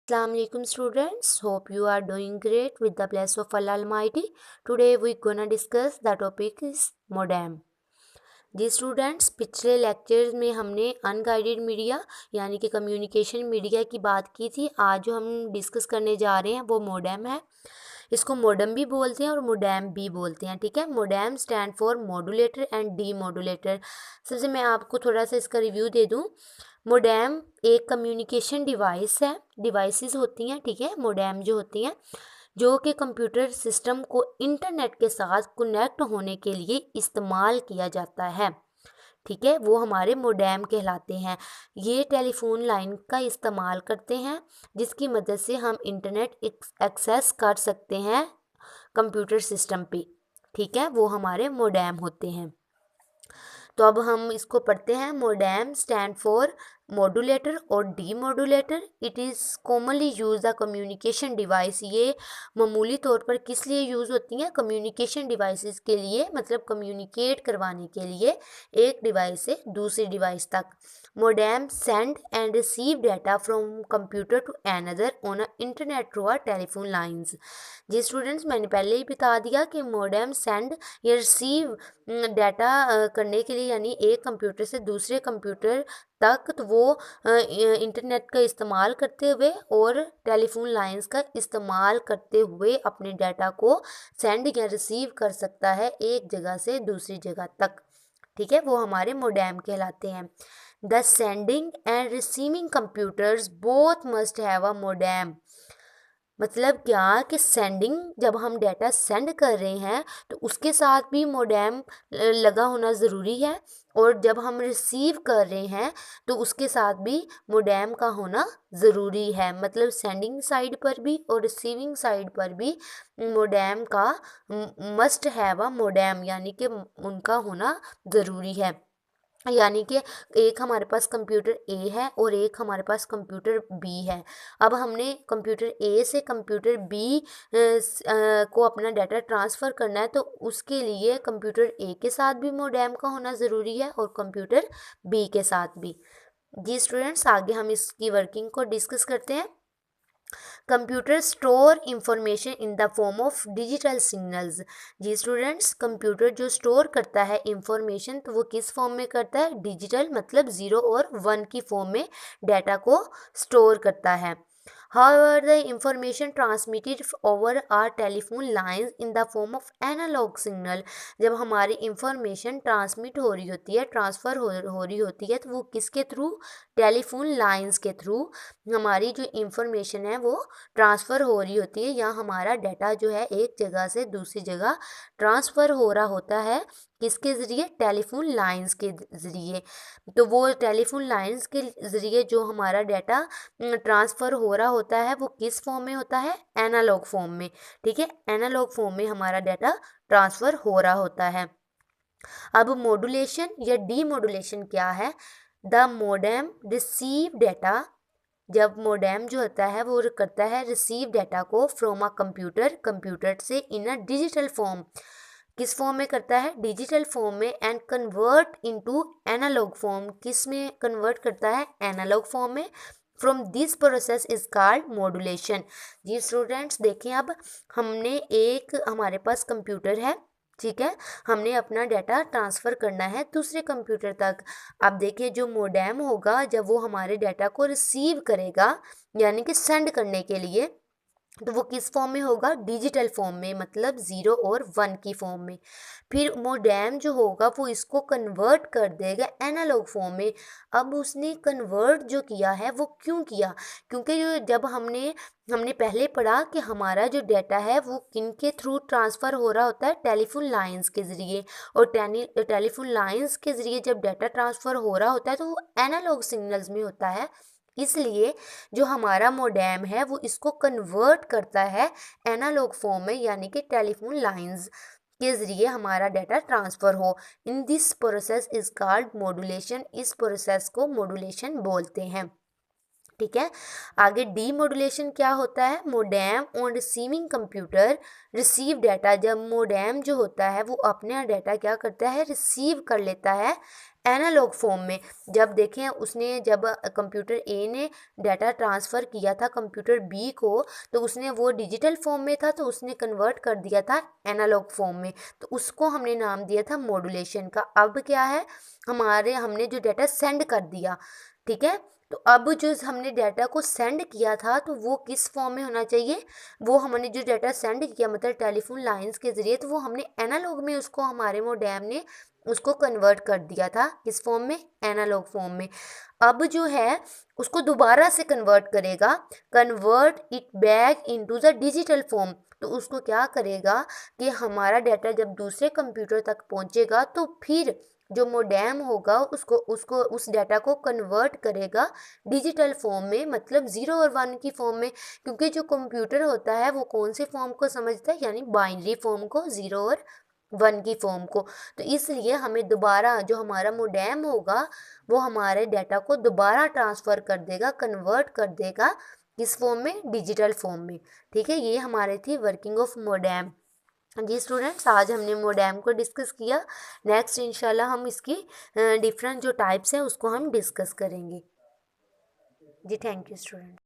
Assalamu alaikum students. Hope you are doing great with the bless of Allah Almighty. Today we gonna discuss the topic is modem. जी students, पिछले lectures में हमने unguided media यानी कि communication media की बात की थी। आज जो हम डिस्कस करने जा रहे हैं वो मोडेम है। इसको मोडेम भी बोलते हैं और मोडेम भी बोलते हैं। ठीक है, modem stand for modulator and D modulator. सबसे मैं आपको थोड़ा सा इसका रिव्यू दे दूं। मोडेम एक कम्युनिकेशन डिवाइस है, डिवाइसेस होती हैं। ठीक है, मोडेम जो होती हैं जो कि कंप्यूटर सिस्टम को इंटरनेट के साथ कनेक्ट होने के लिए इस्तेमाल किया जाता है। ठीक है, वो हमारे मोडेम कहलाते हैं। ये टेलीफोन लाइन का इस्तेमाल करते हैं जिसकी मदद से हम इंटरनेट एक्सेस कर सकते हैं कंप्यूटर सिस्टम पे। ठीक है, वो हमारे मोडेम होते हैं। तो अब हम इसको पढ़ते हैं। मोडेम स्टैंड फॉर मॉड्यूलेटर और D modulator. It is commonly use the communication device. ये मामूली तौर पर किस लिए यूज़ होती हैं? कम्युनिकेशन डिवाइसेस के लिए, मतलब कम्युनिकेट करवाने के लिए एक डिवाइस से दूसरी डिवाइस तक। Modem send and receive data from computer to another on internet through telephone lines. जी स्टूडेंट्स, मैंने पहले ही बता दिया कि मोडेम सेंड या रिसीव डाटा करने के लिए, यानी एक कंप्यूटर से दूसरे कंप्यूटर तक, तो वो इंटरनेट का इस्तेमाल करते हुए और टेलीफोन लाइंस का इस्तेमाल करते हुए अपने डाटा को सेंड या रिसीव कर सकता है एक जगह से दूसरी जगह तक। ठीक है, वो हमारे मोडेम कहलाते हैं। The sending end receiving computers both must have a modem. मतलब क्या कि सेंडिंग, जब हम डाटा सेंड कर रहे हैं तो उसके साथ भी मोडेम लगा होना ज़रूरी है, और जब हम रिसीव कर रहे हैं तो उसके साथ भी मोडेम का होना ज़रूरी है। मतलब सेंडिंग साइड पर भी और रिसीविंग साइड पर भी मोडेम का मस्ट हैव अ मोडेम, यानी कि उनका होना ज़रूरी है। यानी कि एक हमारे पास कंप्यूटर ए है और एक हमारे पास कंप्यूटर बी है। अब हमने कंप्यूटर ए से कंप्यूटर बी को अपना डाटा ट्रांसफ़र करना है, तो उसके लिए कंप्यूटर ए के साथ भी मोडेम का होना ज़रूरी है और कंप्यूटर बी के साथ भी। जी स्टूडेंट्स, आगे हम इसकी वर्किंग को डिस्कस करते हैं। Computer store information in the form of digital signals. जी स्टूडेंट्स, कंप्यूटर जो स्टोर करता है इंफॉर्मेशन, तो वो किस फॉर्म में करता है? डिजिटल, मतलब 0 और 1 की फॉर्म में डाटा को स्टोर करता है। However, the information transmitted over our telephone lines in the form of analog signal। जब हमारी इंफॉर्मेशन ट्रांसमिट हो रही होती है, ट्रांसफ़र हो रही होती है, तो वो किसके थ्रू? टेलीफोन लाइंस के थ्रू हमारी जो इंफॉर्मेशन है वो ट्रांसफ़र हो रही होती है, या हमारा डाटा जो है एक जगह से दूसरी जगह ट्रांसफ़र हो रहा होता है। किसके ज़रिए? टेलीफोन लाइंस के ज़रिए। तो वो टेलीफोन लाइंस के ज़रिए जो हमारा डाटा ट्रांसफ़र हो रहा होता है वो किस फॉर्म में होता है? एनालॉग फॉर्म में। ठीक है, एनालॉग फॉर्म में हमारा डाटा ट्रांसफ़र हो रहा होता है। अब मॉड्यूलेशन या डी मॉड्यूलेशन क्या है? The modem receive data. जब मोडेम जो होता है वो करता है रिसीव डाटा को फ्रॉम अ कंप्यूटर से इन अ डिजिटल फॉर्म। किस फॉर्म में करता है? डिजिटल फॉर्म में। And convert into analog form. किस में कन्वर्ट करता है? एनालॉग फॉर्म में। From this process is called modulation. जी स्टूडेंट्स, देखें, अब हमारे पास कंप्यूटर है। ठीक है, हमने अपना डाटा ट्रांसफ़र करना है दूसरे कंप्यूटर तक। अब देखिए, जो मोडेम होगा जब वो हमारे डाटा को रिसीव करेगा, यानी कि सेंड करने के लिए, तो वो किस फॉर्म में होगा? डिजिटल फॉर्म में, मतलब 0 और 1 की फॉर्म में। फिर मोडेम जो होगा वो इसको कन्वर्ट कर देगा एनालॉग फॉर्म में। अब उसने कन्वर्ट जो किया है वो क्यों किया? क्योंकि जब हमने पहले पढ़ा कि हमारा जो डाटा है वो किन के थ्रू ट्रांसफ़र हो रहा होता है? टेलीफोन लाइंस के ज़रिए। और टेलीफोन लाइंस के ज़रिए जब डाटा ट्रांसफ़र हो रहा होता है तो वो एनालॉग सिग्नल्स में होता है। इसलिए जो हमारा मोडेम है वो इसको कन्वर्ट करता है एनालॉग फॉर्म में, यानी कि टेलीफोन लाइंस के ज़रिए हमारा डाटा ट्रांसफ़र हो। In this process is called modulation. इस प्रोसेस को मॉड्यूलेशन बोलते हैं। ठीक है। आगे डीमोडुलेशन क्या होता है, modem on receiving computer receive data. जब मोडेम जो होता है वो अपना डाटा क्या करता है, रिसीव कर लेता है एनालॉग फॉर्म में। जब देखें उसने जब कंप्यूटर ए ने डाटा ट्रांसफ़र किया था कंप्यूटर बी को, तो उसने वो डिजिटल फॉर्म में था तो उसने कन्वर्ट कर दिया था एनालॉग फॉर्म में, तो उसको हमने नाम दिया था मॉड्यूलेशन का। अब क्या है, हमने जो डाटा सेंड कर दिया, ठीक है, तो अब जो हमने डाटा को सेंड किया था तो वो किस फॉर्म में होना चाहिए, वो हमने जो डाटा सेंड किया मतलब टेलीफोन लाइंस के ज़रिए, तो वो हमने एनालॉग में उसको हमारे मोडेम ने उसको कन्वर्ट कर दिया था किस फॉर्म में, एनालॉग फॉर्म में। अब जो है उसको दोबारा से कन्वर्ट करेगा, convert it back into the digital form. तो उसको क्या करेगा कि हमारा डाटा जब दूसरे कंप्यूटर तक पहुंचेगा तो फिर जो मोडेम होगा उसको उसको उस डाटा को कन्वर्ट करेगा डिजिटल फॉर्म में, मतलब 0 और 1 की फॉर्म में। क्योंकि जो कंप्यूटर होता है वो कौन से फॉर्म को समझता है, यानी बाइनरी फॉर्म को, 0 और 1 की फॉर्म को। तो इसलिए हमें दोबारा जो हमारा मोडेम होगा वो हमारे डाटा को दोबारा ट्रांसफ़र कर देगा, कन्वर्ट कर देगा किस फॉर्म में, डिजिटल फॉर्म में। ठीक है, ये हमारे थी वर्किंग ऑफ मोडेम। जी स्टूडेंट्स, आज हमने मोडेम को डिस्कस किया। नेक्स्ट इंशाल्लाह हम इसकी डिफरेंट जो टाइप्स हैं उसको हम डिस्कस करेंगे। जी थैंक यू स्टूडेंट।